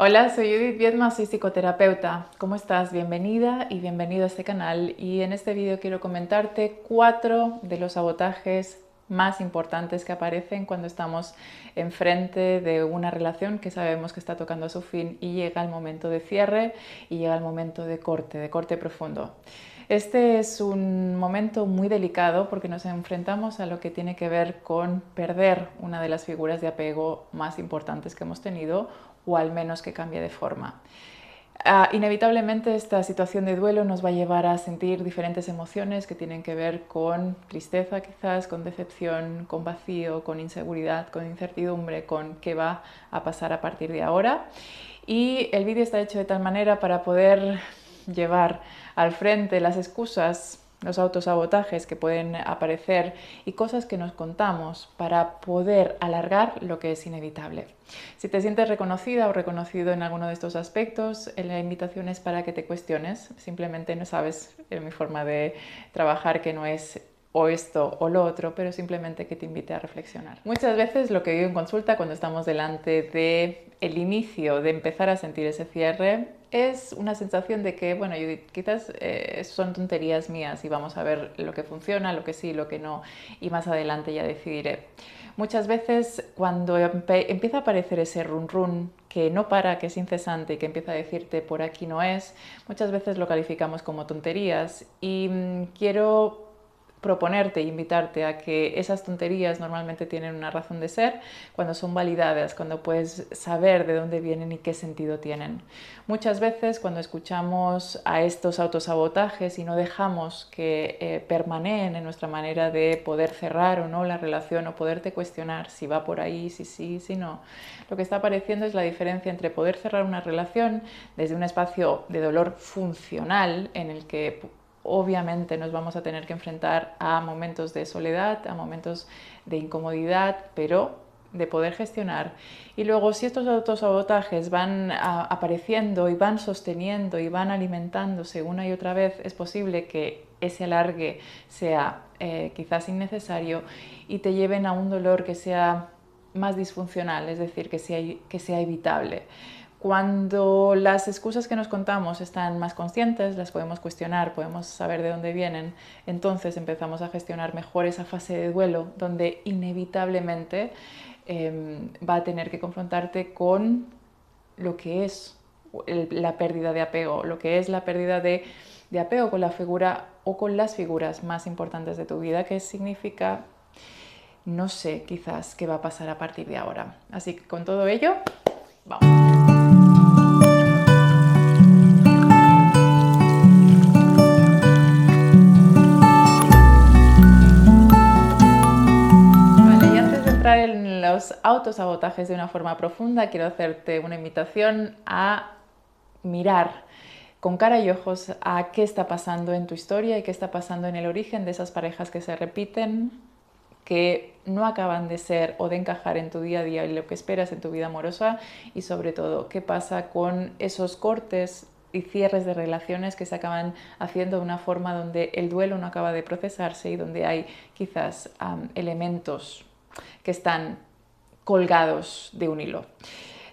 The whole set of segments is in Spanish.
Hola, soy Judith Viedma, soy psicoterapeuta. ¿Cómo estás? Bienvenida y bienvenido a este canal. Y en este vídeo quiero comentarte 4 de los sabotajes más importantes que aparecen cuando estamos enfrente de una relación que sabemos que está tocando a su fin y llega el momento de cierre y llega el momento de corte profundo. Este es un momento muy delicado porque nos enfrentamos a lo que tiene que ver con perder una de las figuras de apego más importantes que hemos tenido, o al menos que cambie de forma. Inevitablemente esta situación de duelo nos va a llevar a sentir diferentes emociones que tienen que ver con tristeza quizás, con decepción, con vacío, con inseguridad, con incertidumbre, con qué va a pasar a partir de ahora. Y el vídeo está hecho de tal manera para poder llevar al frente las excusas, los autosabotajes que pueden aparecer y cosas que nos contamos para poder alargar lo que es inevitable. Si te sientes reconocida o reconocido en alguno de estos aspectos, la invitación es para que te cuestiones. Simplemente no sabes mi forma de trabajar, que no es o esto o lo otro, pero simplemente que te invite a reflexionar. Muchas veces lo que digo en consulta cuando estamos delante de el inicio de empezar a sentir ese cierre es una sensación de que, bueno, quizás son tonterías mías y vamos a ver lo que funciona, lo que sí, lo que no, y más adelante ya decidiré. Muchas veces cuando empieza a aparecer ese run run que no para, que es incesante y que empieza a decirte por aquí no es, muchas veces lo calificamos como tonterías y quiero proponerte e invitarte a que esas tonterías normalmente tienen una razón de ser cuando son validadas, cuando puedes saber de dónde vienen y qué sentido tienen. Muchas veces cuando escuchamos a estos autosabotajes y no dejamos que permaneen en nuestra manera de poder cerrar o no la relación o poderte cuestionar si va por ahí, si sí, si no, lo que está apareciendo es la diferencia entre poder cerrar una relación desde un espacio de dolor funcional en el que obviamente nos vamos a tener que enfrentar a momentos de soledad, a momentos de incomodidad, pero de poder gestionar. Y luego, si estos autosabotajes van apareciendo y van sosteniendo y van alimentándose una y otra vez, es posible que ese alargue sea quizás innecesario y te lleven a un dolor que sea más disfuncional, es decir, que sea evitable. Cuando las excusas que nos contamos están más conscientes, las podemos cuestionar, podemos saber de dónde vienen, entonces empezamos a gestionar mejor esa fase de duelo donde inevitablemente va a tener que confrontarte con lo que es la pérdida de apego, lo que es la pérdida de apego con la figura o con las figuras más importantes de tu vida, que significa no sé quizás qué va a pasar a partir de ahora. Así que con todo ello, vamos. En los autosabotajes de una forma profunda, quiero hacerte una invitación a mirar con cara y ojos a qué está pasando en tu historia y qué está pasando en el origen de esas parejas que se repiten, que no acaban de ser o de encajar en tu día a día y lo que esperas en tu vida amorosa, y sobre todo qué pasa con esos cortes y cierres de relaciones que se acaban haciendo de una forma donde el duelo no acaba de procesarse y donde hay quizás elementos que están colgados de un hilo.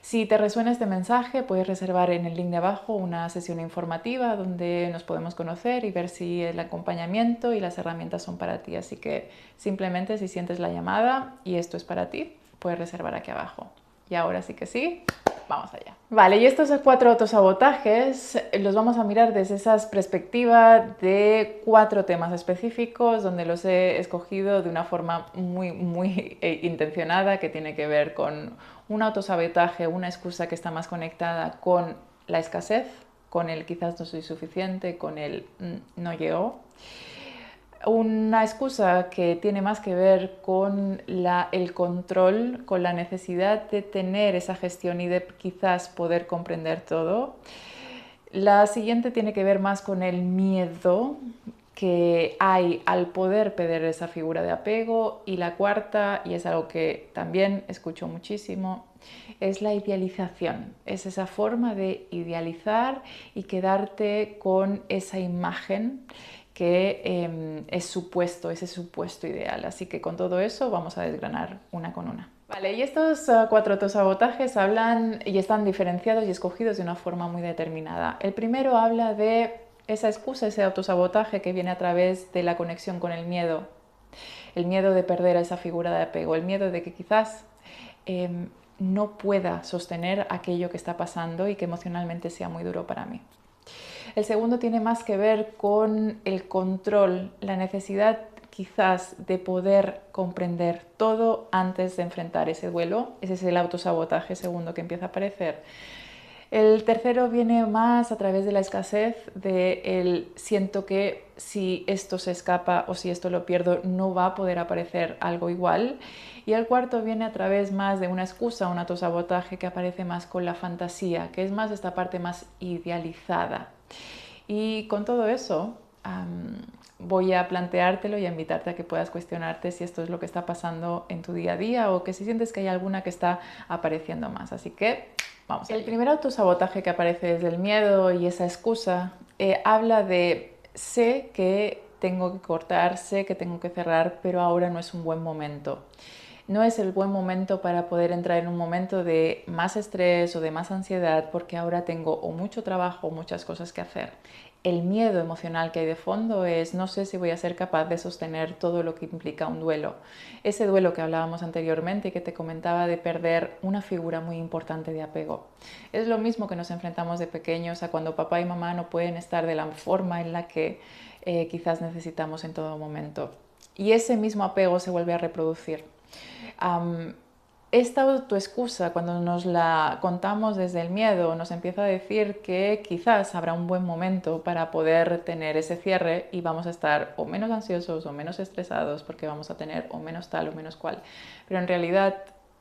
Si te resuena este mensaje, puedes reservar en el link de abajo una sesión informativa donde nos podemos conocer y ver si el acompañamiento y las herramientas son para ti. Así que simplemente, si sientes la llamada y esto es para ti, puedes reservar aquí abajo. Y ahora sí que sí, vamos allá. Vale, y estos 4 autosabotajes los vamos a mirar desde esa perspectiva de 4 temas específicos, donde los he escogido de una forma muy intencionada, que tiene que ver con un autosabotaje, una excusa que está más conectada con la escasez, con el quizás no soy suficiente, con el no llegó. Una excusa que tiene más que ver con el control, con la necesidad de tener esa gestión y de quizás poder comprender todo. La siguiente tiene que ver más con el miedo que hay al poder perder esa figura de apego. Y la cuarta, y es algo que también escucho muchísimo, es la idealización. Es esa forma de idealizar y quedarte con esa imagen que es ese supuesto ideal. Así que con todo eso vamos a desgranar una con una. Vale, y estos cuatro autosabotajes hablan y están diferenciados y escogidos de una forma muy determinada. El primero habla de esa excusa, ese autosabotaje que viene a través de la conexión con el miedo de perder a esa figura de apego, el miedo de que quizás no pueda sostener aquello que está pasando y que emocionalmente sea muy duro para mí. El segundo tiene más que ver con el control, la necesidad quizás de poder comprender todo antes de enfrentar ese duelo. Ese es el autosabotaje segundo que empieza a aparecer. El tercero viene más a través de la escasez, de el siento que si esto se escapa o si esto lo pierdo no va a poder aparecer algo igual. Y el cuarto viene a través más de una excusa, un autosabotaje que aparece más con la fantasía, que es más esta parte más idealizada. Y con todo eso, voy a planteártelo y a invitarte a que puedas cuestionarte si esto es lo que está pasando en tu día a día o que si sientes que hay alguna que está apareciendo más. Así que vamos. El primer autosabotaje que aparece desde el miedo y esa excusa habla de sé que tengo que cortar, sé que tengo que cerrar, pero ahora no es un buen momento. No es el buen momento para poder entrar en un momento de más estrés o de más ansiedad porque ahora tengo o mucho trabajo o muchas cosas que hacer. El miedo emocional que hay de fondo es no sé si voy a ser capaz de sostener todo lo que implica un duelo. Ese duelo que hablábamos anteriormente y que te comentaba de perder una figura muy importante de apego. Es lo mismo que nos enfrentamos de pequeños a cuando papá y mamá no pueden estar de la forma en la que quizás necesitamos en todo momento. Y ese mismo apego se vuelve a reproducir. Esta autoexcusa, cuando nos la contamos desde el miedo, nos empieza a decir que quizás habrá un buen momento para poder tener ese cierre y vamos a estar o menos ansiosos o menos estresados porque vamos a tener o menos tal o menos cual. Pero en realidad,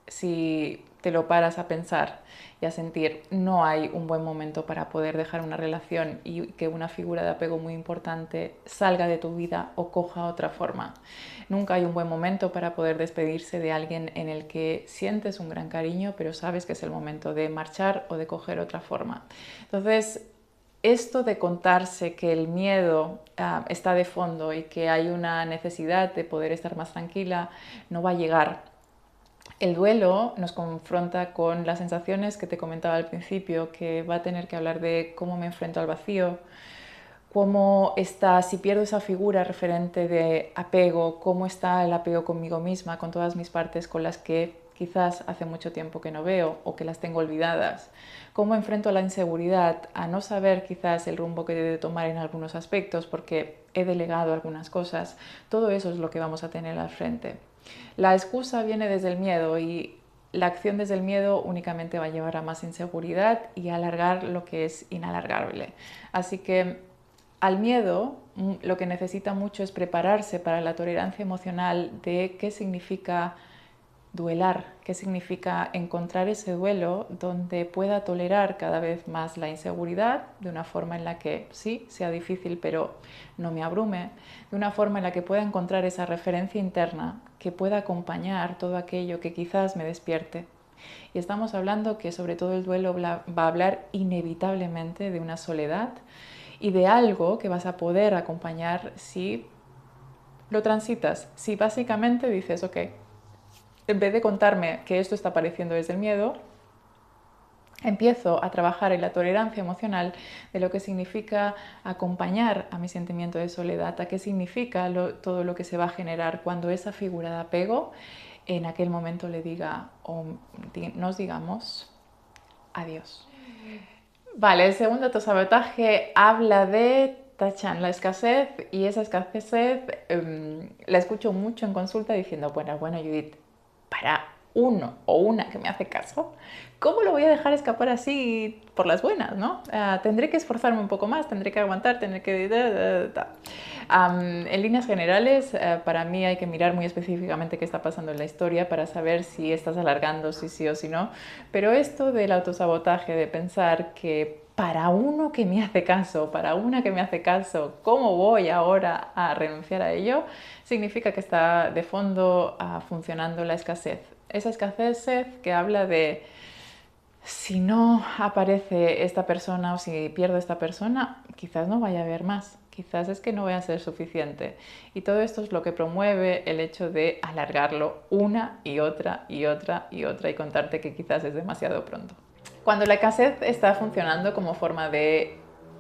si te lo paras a pensar y a sentir, no hay un buen momento para poder dejar una relación y que una figura de apego muy importante salga de tu vida o coja otra forma. Nunca hay un buen momento para poder despedirse de alguien en el que sientes un gran cariño, pero sabes que es el momento de marchar o de coger otra forma. Entonces, esto de contarse que el miedo está de fondo y que hay una necesidad de poder estar más tranquila, no va a llegar. El duelo nos confronta con las sensaciones que te comentaba al principio, que va a tener que hablar de cómo me enfrento al vacío, cómo está, si pierdo esa figura referente de apego, cómo está el apego conmigo misma, con todas mis partes con las que quizás hace mucho tiempo que no veo o que las tengo olvidadas, cómo enfrento la inseguridad a no saber quizás el rumbo que debo tomar en algunos aspectos porque he delegado algunas cosas. Todo eso es lo que vamos a tener al frente. La excusa viene desde el miedo y la acción desde el miedo únicamente va a llevar a más inseguridad y a alargar lo que es inalargable. Así que al miedo lo que necesita mucho es prepararse para la tolerancia emocional de qué significa duelar, qué significa encontrar ese duelo donde pueda tolerar cada vez más la inseguridad de una forma en la que sí, sea difícil, pero no me abrume, de una forma en la que pueda encontrar esa referencia interna que pueda acompañar todo aquello que quizás me despierte. Y estamos hablando que sobre todo el duelo va a hablar inevitablemente de una soledad y de algo que vas a poder acompañar si lo transitas, si básicamente dices, ok, en vez de contarme que esto está apareciendo desde el miedo, empiezo a trabajar en la tolerancia emocional de lo que significa acompañar a mi sentimiento de soledad, a qué significa todo lo que se va a generar cuando esa figura de apego en aquel momento le diga o nos digamos adiós. Vale, el segundo autosabotaje habla de tachan la escasez y esa escasez la escucho mucho en consulta diciendo, bueno, Judith, para uno o una que me hace caso, ¿cómo lo voy a dejar escapar así por las buenas, no? Tendré que esforzarme un poco más, tendré que aguantar, tendré que... En líneas generales, para mí hay que mirar muy específicamente qué está pasando en la historia para saber si estás alargando, si sí o si no. Pero esto del autosabotaje, de pensar que para uno que me hace caso, para una que me hace caso, ¿cómo voy ahora a renunciar a ello? Significa que está de fondo funcionando la escasez. Esa escasez que habla de si no aparece esta persona o si pierdo esta persona, quizás no vaya a haber más, quizás es que no voy a ser suficiente. Y todo esto es lo que promueve el hecho de alargarlo una y otra y otra y otra y contarte que quizás es demasiado pronto. Cuando la escasez está funcionando como forma de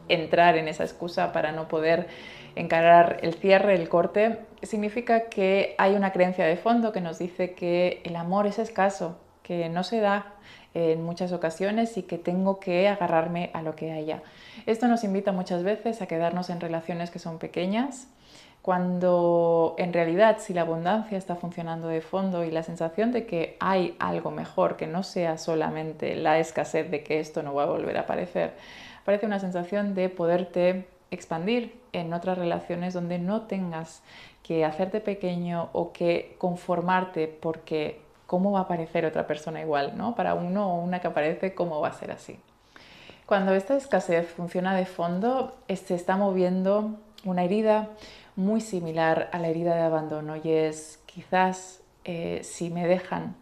entrar en esa excusa para no poder encarar el cierre, el corte, significa que hay una creencia de fondo que nos dice que el amor es escaso, que no se da en muchas ocasiones y que tengo que agarrarme a lo que haya. Esto nos invita muchas veces a quedarnos en relaciones que son pequeñas, cuando en realidad si la abundancia está funcionando de fondo y la sensación de que hay algo mejor, que no sea solamente la escasez de que esto no va a volver a aparecer, parece una sensación de poderte expandir en otras relaciones donde no tengas que hacerte pequeño o que conformarte porque cómo va a aparecer otra persona igual, ¿no? Para uno o una que aparece, ¿cómo va a ser así? Cuando esta escasez funciona de fondo, se está moviendo una herida muy similar a la herida de abandono y es quizás si me dejan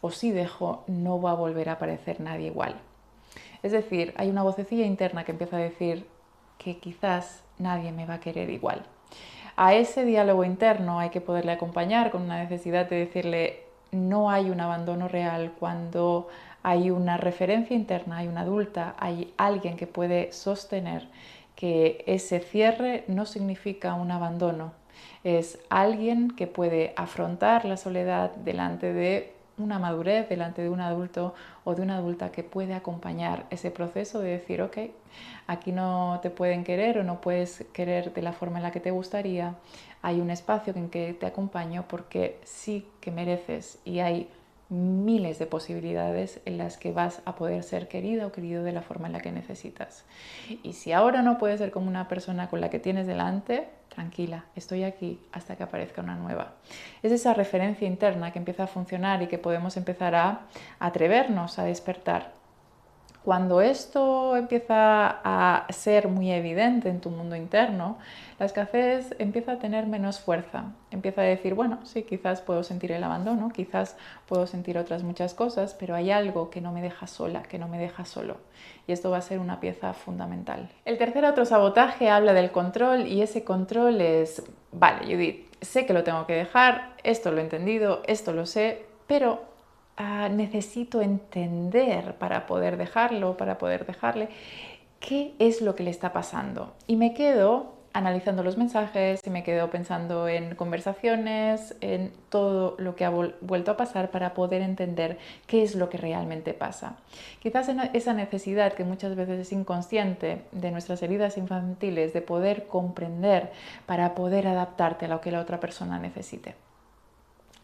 o si dejo no va a volver a aparecer nadie igual. Es decir, hay una vocecilla interna que empieza a decir que quizás nadie me va a querer igual. A ese diálogo interno hay que poderle acompañar con una necesidad de decirle no hay un abandono real cuando hay una referencia interna, hay una adulta, hay alguien que puede sostener que ese cierre no significa un abandono. Es alguien que puede afrontar la soledad delante de una madurez, delante de un adulto o de una adulta que puede acompañar ese proceso de decir, ok, aquí no te pueden querer o no puedes querer de la forma en la que te gustaría, hay un espacio en que te acompaño porque sí que mereces y hay miles de posibilidades en las que vas a poder ser querida o querido de la forma en la que necesitas. Y si ahora no puedes ser como una persona con la que tienes delante, tranquila, estoy aquí hasta que aparezca una nueva. Es esa referencia interna que empieza a funcionar y que podemos empezar a atrevernos a despertar. Cuando esto empieza a ser muy evidente en tu mundo interno, la escasez empieza a tener menos fuerza. Empieza a decir, bueno, sí, quizás puedo sentir el abandono, quizás puedo sentir otras muchas cosas, pero hay algo que no me deja sola, que no me deja solo. Y esto va a ser una pieza fundamental. El tercer autosabotaje habla del control y ese control es, vale, Judith, sé que lo tengo que dejar, esto lo he entendido, esto lo sé, pero necesito entender para poder dejarlo, para poder dejarle, qué es lo que le está pasando. Y me quedo analizando los mensajes y me quedo pensando en conversaciones, en todo lo que ha vuelto a pasar para poder entender qué es lo que realmente pasa. Quizás esa necesidad que muchas veces es inconsciente de nuestras heridas infantiles de poder comprender para poder adaptarte a lo que la otra persona necesite.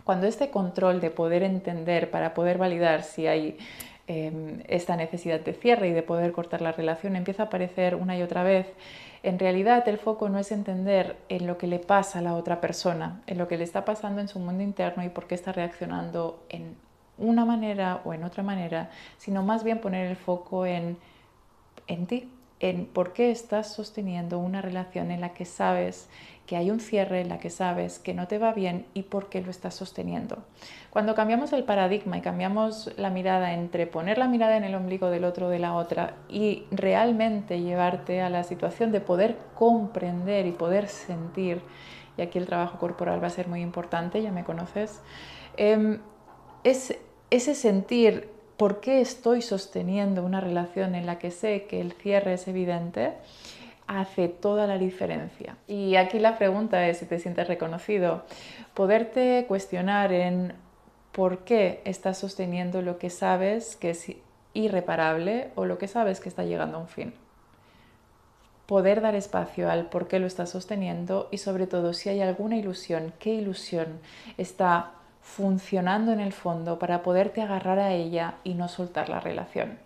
Cuando este control de poder entender para poder validar si hay esta necesidad de cierre y de poder cortar la relación empieza a aparecer una y otra vez, en realidad el foco no es entender en lo que le pasa a la otra persona, en lo que le está pasando en su mundo interno y por qué está reaccionando en una manera o en otra manera, sino más bien poner el foco en ti, en por qué estás sosteniendo una relación en la que sabes que hay un cierre, en la que sabes que no te va bien y por qué lo estás sosteniendo. Cuando cambiamos el paradigma y cambiamos la mirada entre poner la mirada en el ombligo del otro o de la otra y realmente llevarte a la situación de poder comprender y poder sentir, y aquí el trabajo corporal va a ser muy importante, ya me conoces, es ese sentir por qué estoy sosteniendo una relación en la que sé que el cierre es evidente, hace toda la diferencia. Y aquí la pregunta es si te sientes reconocido, poderte cuestionar en por qué estás sosteniendo lo que sabes que es irreparable o lo que sabes que está llegando a un fin. Poder dar espacio al por qué lo estás sosteniendo y sobre todo si hay alguna ilusión, qué ilusión está funcionando en el fondo para poderte agarrar a ella y no soltar la relación.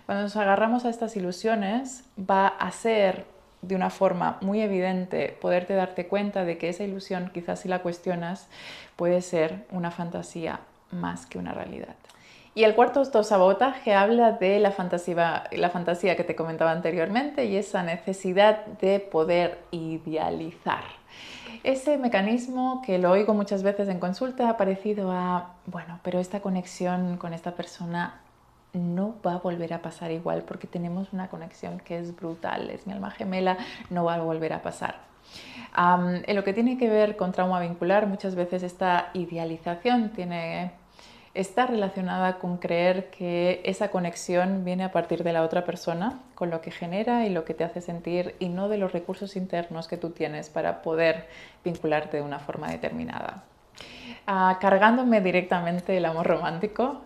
Cuando nos agarramos a estas ilusiones va a ser de una forma muy evidente poderte darte cuenta de que esa ilusión, quizás si la cuestionas, puede ser una fantasía más que una realidad. Y el cuarto autosabotaje habla de la fantasía que te comentaba anteriormente y esa necesidad de poder idealizar. Ese mecanismo que lo oigo muchas veces en consulta ha parecido a, bueno, pero esta conexión con esta persona no va a volver a pasar igual porque tenemos una conexión que es brutal, es mi alma gemela, no va a volver a pasar. En lo que tiene que ver con trauma vincular, muchas veces esta idealización está relacionada con creer que esa conexión viene a partir de la otra persona, con lo que genera y lo que te hace sentir, y no de los recursos internos que tú tienes para poder vincularte de una forma determinada. Cargándome directamente el amor romántico,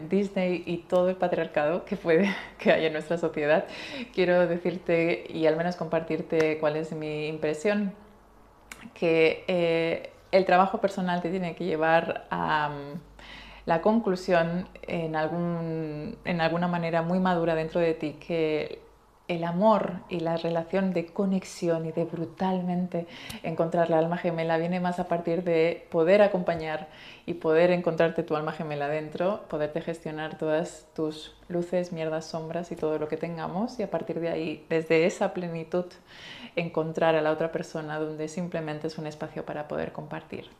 Disney y todo el patriarcado que hay en nuestra sociedad, quiero decirte y al menos compartirte cuál es mi impresión, que el trabajo personal te tiene que llevar a la conclusión en alguna manera muy madura dentro de ti, que el amor y la relación de conexión y de brutalmente encontrar la alma gemela viene más a partir de poder acompañar y poder encontrarte tu alma gemela dentro, poderte gestionar todas tus luces, mierdas, sombras y todo lo que tengamos, y a partir de ahí, desde esa plenitud, encontrar a la otra persona donde simplemente es un espacio para poder compartir.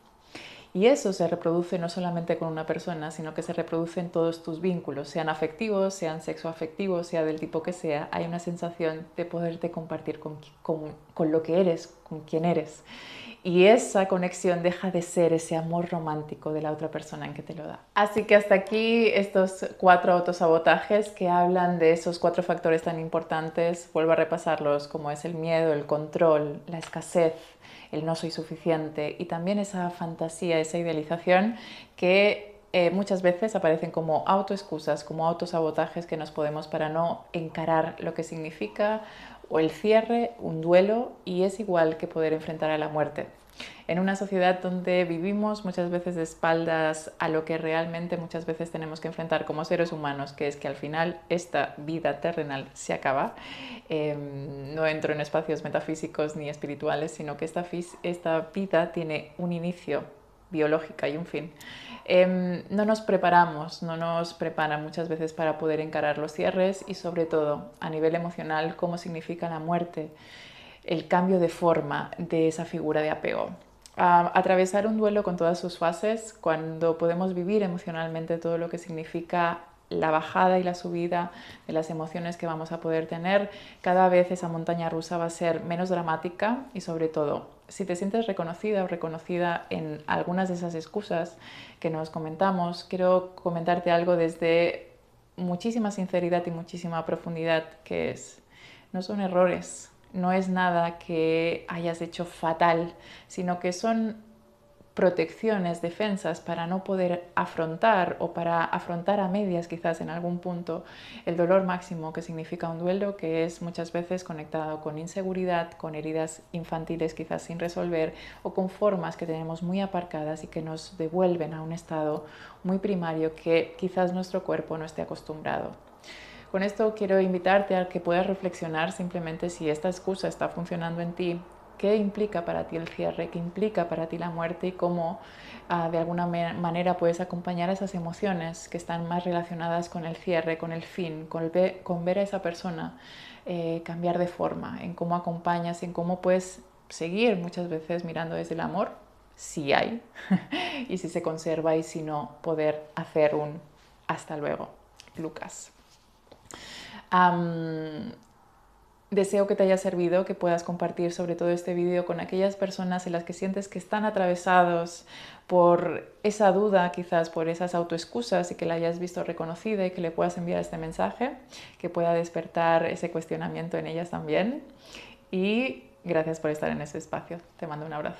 Y eso se reproduce no solamente con una persona, sino que se reproduce en todos tus vínculos, sean afectivos, sean sexoafectivos, sea del tipo que sea. Hay una sensación de poderte compartir con lo que eres, con quien eres. Y esa conexión deja de ser ese amor romántico de la otra persona en que te lo da. Así que hasta aquí estos 4 autosabotajes que hablan de esos 4 factores tan importantes. Vuelvo a repasarlos, como es el miedo, el control, la escasez, el no soy suficiente, y también esa fantasía, esa idealización que muchas veces aparecen como autoexcusas, como autosabotajes que nos podemos para no encarar lo que significa o el cierre, un duelo, y es igual que poder enfrentar a la muerte. En una sociedad donde vivimos muchas veces de espaldas a lo que realmente muchas veces tenemos que enfrentar como seres humanos, que es que al final esta vida terrenal se acaba. No entro en espacios metafísicos ni espirituales, sino que esta vida tiene un inicio biológica y un fin. No nos preparamos, no nos preparan muchas veces para poder encarar los cierres, y sobre todo a nivel emocional, cómo significa la muerte, el cambio de forma de esa figura de apego. Atravesar un duelo con todas sus fases, cuando podemos vivir emocionalmente todo lo que significa la bajada y la subida de las emociones que vamos a poder tener, cada vez esa montaña rusa va a ser menos dramática. Y sobre todo, si te sientes reconocida o reconocida en algunas de esas excusas que nos comentamos, quiero comentarte algo desde muchísima sinceridad y muchísima profundidad, que es, no son errores, no es nada que hayas hecho fatal, sino que son protecciones, defensas para no poder afrontar, o para afrontar a medias quizás en algún punto, el dolor máximo que significa un duelo, que es muchas veces conectado con inseguridad, con heridas infantiles quizás sin resolver, o con formas que tenemos muy aparcadas y que nos devuelven a un estado muy primario que quizás nuestro cuerpo no esté acostumbrado. Con esto quiero invitarte a que puedas reflexionar simplemente si esta excusa está funcionando en ti, qué implica para ti el cierre, qué implica para ti la muerte, y cómo de alguna manera puedes acompañar a esas emociones que están más relacionadas con el cierre, con el fin, con ver a esa persona cambiar de forma, en cómo acompañas, en cómo puedes seguir muchas veces mirando desde el amor, si hay, y si se conserva, y si no, poder hacer un hasta luego, Lucas. Deseo que te haya servido, que puedas compartir sobre todo este vídeo con aquellas personas en las que sientes que están atravesados por esa duda, quizás por esas autoexcusas, y que la hayas visto reconocida, y que le puedas enviar este mensaje, que pueda despertar ese cuestionamiento en ellas también. Y gracias por estar en ese espacio. Te mando un abrazo.